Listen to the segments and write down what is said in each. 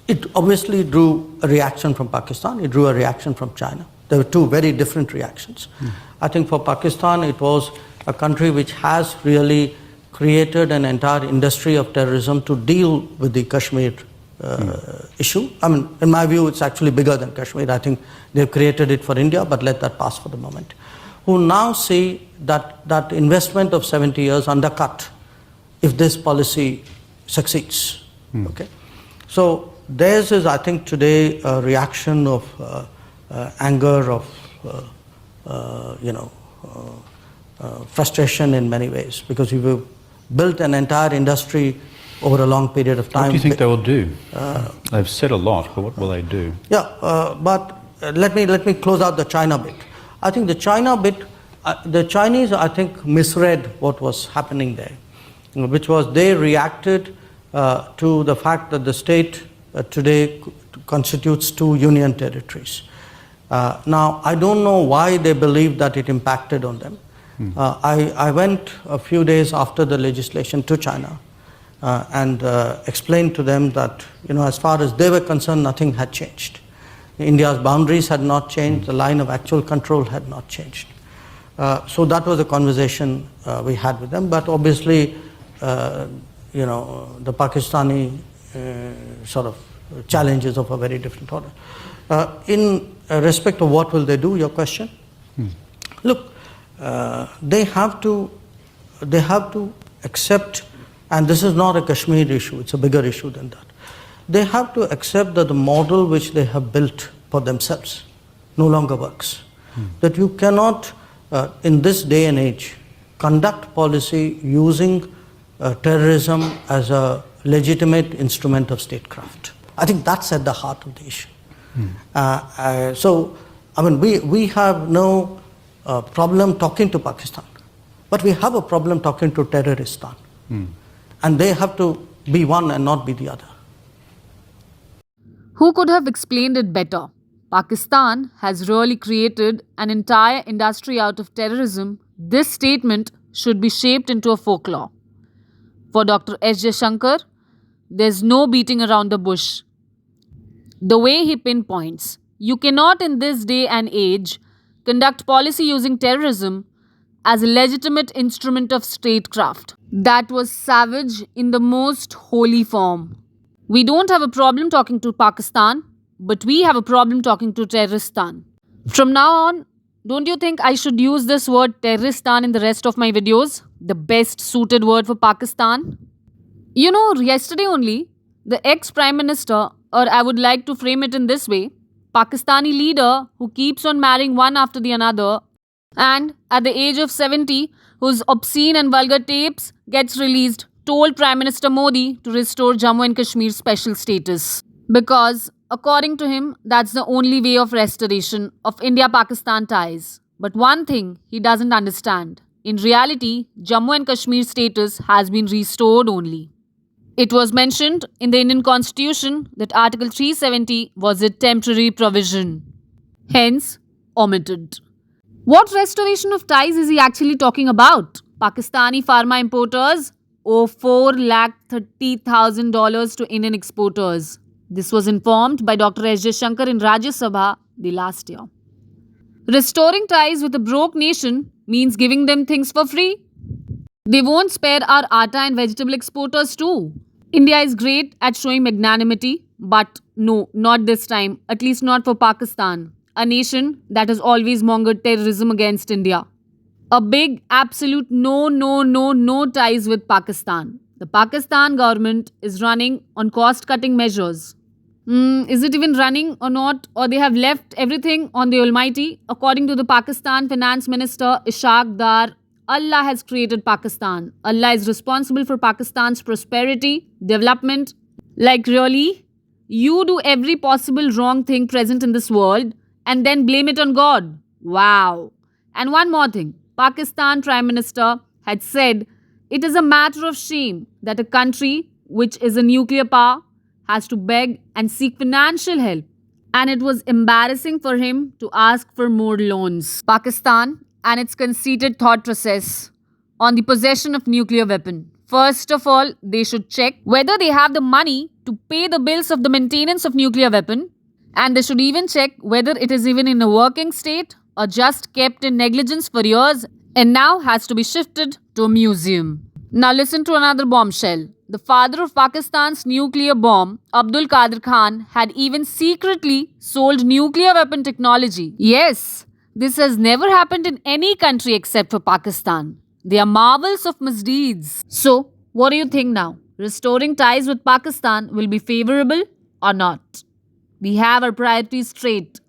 It obviously drew a reaction from Pakistan, it drew a reaction from China. There were two very different reactions. I think for Pakistan, it was a country which has really created an entire industry of terrorism to deal with the Kashmir issue. I mean, in my view, it's actually bigger than Kashmir. I think they've created it for India, but let that pass for the moment. Who now see that investment of 70 years undercut if this policy succeeds. Okay, so theirs is, I think, today a reaction of anger, of frustration in many ways, because we've built an entire industry over a long period of time. What do you think they will do? They've said a lot, but what will they do? Yeah, but let me close out the China bit. I think the China bit, the Chinese, I think, misread what was happening there, which was they reacted to the fact that the state today constitutes 2 union territories. Now, I don't know why they believe that it impacted on them. I went a few days after the legislation to China and explained to them that, as far as they were concerned, nothing had changed. India's boundaries had not changed, the line of actual control had not changed. So that was the conversation we had with them, but obviously, the Pakistani sort of challenges of a very different order. In respect of what will they do, your question? Look, they have to accept, and this is not a Kashmir issue, it's a bigger issue than that. They have to accept that the model which they have built for themselves no longer works. That you cannot, in this day and age, conduct policy using terrorism as a legitimate instrument of statecraft. I think that's at the heart of the issue. So, I mean, we have no problem talking to Pakistan, but we have a problem talking to Terroristan. And they have to be one and not be the other. Who could have explained it better? Pakistan has really created an entire industry out of terrorism. This statement should be shaped into a folklore. For Dr. S. Jaishankar, there's no beating around the bush. The way he pinpoints, you cannot in this day and age conduct policy using terrorism as a legitimate instrument of statecraft. That was savage in the most holy form. We don't have a problem talking to Pakistan, but we have a problem talking to Terroristan. From now on, don't you think I should use this word Terroristan in the rest of my videos? The best suited word for Pakistan? Yesterday only, the ex-Prime Minister, or I would like to frame it in this way, Pakistani leader who keeps on marrying one after the another, and at the age of 70, whose obscene and vulgar tapes gets released, told Prime Minister Modi to restore Jammu and Kashmir's special status. Because, according to him, that's the only way of restoration of India-Pakistan ties. But one thing he doesn't understand. In reality, Jammu and Kashmir's status has been restored only. It was mentioned in the Indian Constitution that Article 370 was a temporary provision, hence omitted. What restoration of ties is he actually talking about? Pakistani pharma importers owe $430,000 to Indian exporters. This was informed by Dr. S. Jaishankar in Rajya Sabha the last year. Restoring ties with a broke nation means giving them things for free. They won't spare our atta and vegetable exporters too. India is great at showing magnanimity, but no, not this time, at least not for Pakistan, a nation that has always mongered terrorism against India. A big, absolute no ties with Pakistan. The Pakistan government is running on cost-cutting measures. Is it even running or not? Or they have left everything on the Almighty? According to the Pakistan Finance Minister Ishaq Dar, Allah has created Pakistan. Allah is responsible for Pakistan's prosperity, development. Like really? You do every possible wrong thing present in this world and then blame it on God. Wow. And one more thing. Pakistan Prime Minister had said it is a matter of shame that a country which is a nuclear power has to beg and seek financial help. And it was embarrassing for him to ask for more loans. Pakistan and its conceited thought process on the possession of nuclear weapon. First of all, they should check whether they have the money to pay the bills of the maintenance of nuclear weapon, and they should even check whether it is even in a working state or just kept in negligence for years and now has to be shifted to a museum. Now listen to another bombshell. The father of Pakistan's nuclear bomb, Abdul Qadir Khan, had even secretly sold nuclear weapon technology. Yes, this has never happened in any country except for Pakistan. They are marvels of misdeeds. So, what do you think now? Restoring ties with Pakistan will be favorable or not? We have our priorities straight.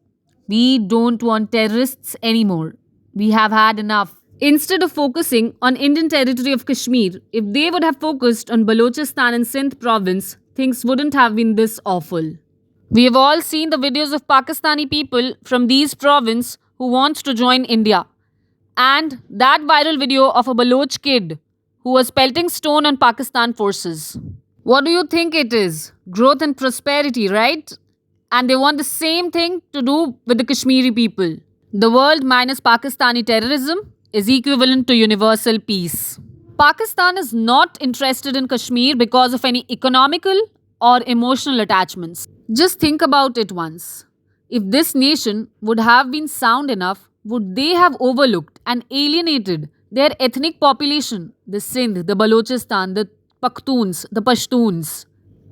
We don't want terrorists anymore. We have had enough. Instead of focusing on Indian territory of Kashmir, if they would have focused on Balochistan and Sindh province, things wouldn't have been this awful. We have all seen the videos of Pakistani people from these provinces who want to join India. And that viral video of a Baloch kid who was pelting stone on Pakistan forces. What do you think it is? Growth and prosperity, right? And they want the same thing to do with the Kashmiri people. The world minus Pakistani terrorism is equivalent to universal peace. Pakistan is not interested in Kashmir because of any economical or emotional attachments. Just think about it once. If this nation would have been sound enough, would they have overlooked and alienated their ethnic population, the Sindh, the Balochistan, the Pakhtuns, the Pashtuns?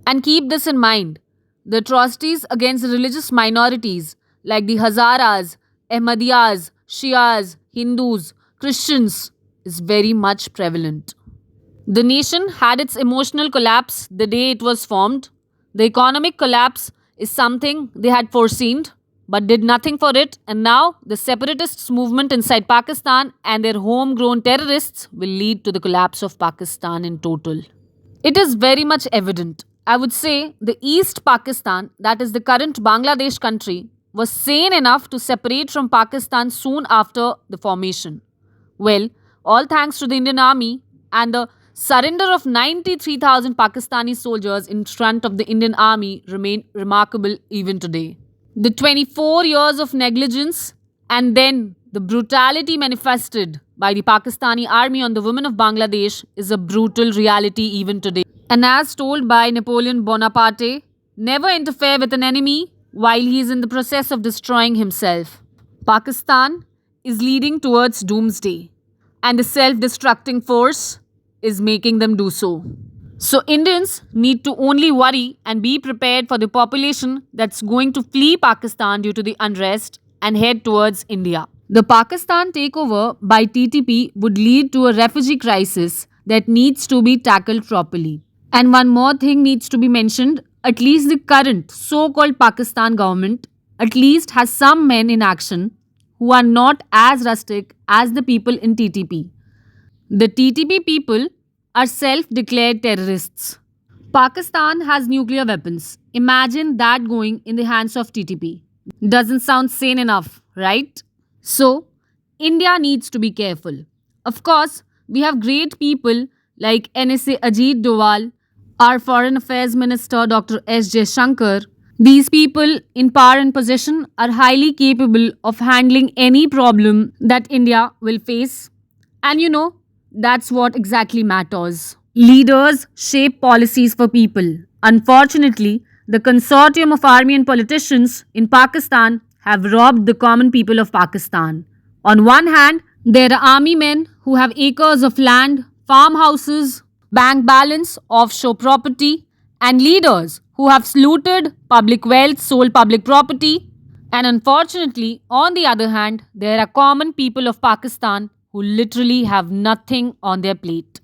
And keep this in mind, the atrocities against religious minorities like the Hazaras, Ahmadiyas, Shias, Hindus, Christians is very much prevalent. The nation had its emotional collapse the day it was formed. The economic collapse is something they had foreseen but did nothing for it, and now the separatists movement inside Pakistan and their homegrown terrorists will lead to the collapse of Pakistan in total. It is very much evident. I would say the East Pakistan, that is the current Bangladesh country, was sane enough to separate from Pakistan soon after the formation. Well, all thanks to the Indian Army and the surrender of 93,000 Pakistani soldiers in front of the Indian Army remain remarkable even today. The 24 years of negligence and then the brutality manifested by the Pakistani army on the women of Bangladesh is a brutal reality even today. And as told by Napoleon Bonaparte, never interfere with an enemy while he is in the process of destroying himself. Pakistan is leading towards doomsday, and the self-destructing force is making them do so. So Indians need to only worry and be prepared for the population that's going to flee Pakistan due to the unrest and head towards India. The Pakistan takeover by TTP would lead to a refugee crisis that needs to be tackled properly. And one more thing needs to be mentioned, at least the current so-called Pakistan government at least has some men in action who are not as rustic as the people in TTP. The TTP people are self-declared terrorists. Pakistan has nuclear weapons. Imagine that going in the hands of TTP. Doesn't sound sane enough, right? So, India needs to be careful. Of course, we have great people like NSA Ajit Doval, our Foreign Affairs Minister Dr. S. Jaishankar. These people in power and position are highly capable of handling any problem that India will face. And that's what exactly matters. Leaders shape policies for people. Unfortunately, the consortium of army and politicians in Pakistan have robbed the common people of Pakistan. On one hand, there are army men who have acres of land, farmhouses, bank balance, offshore property, and leaders who have looted public wealth, sold public property. And unfortunately, on the other hand, there are common people of Pakistan who literally have nothing on their plate.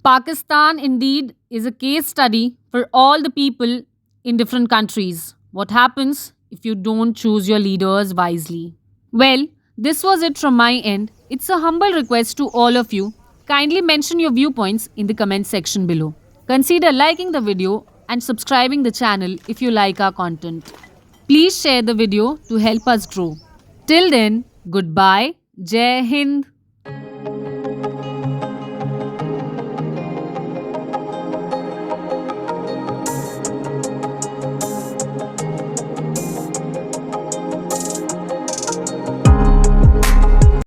Pakistan indeed is a case study for all the people in different countries. What happens if you don't choose your leaders wisely? Well, this was it from my end. It's a humble request to all of you. Kindly mention your viewpoints in the comment section below. Consider liking the video and subscribing the channel if you like our content. Please share the video to help us grow. Till then, goodbye. Jai Hind.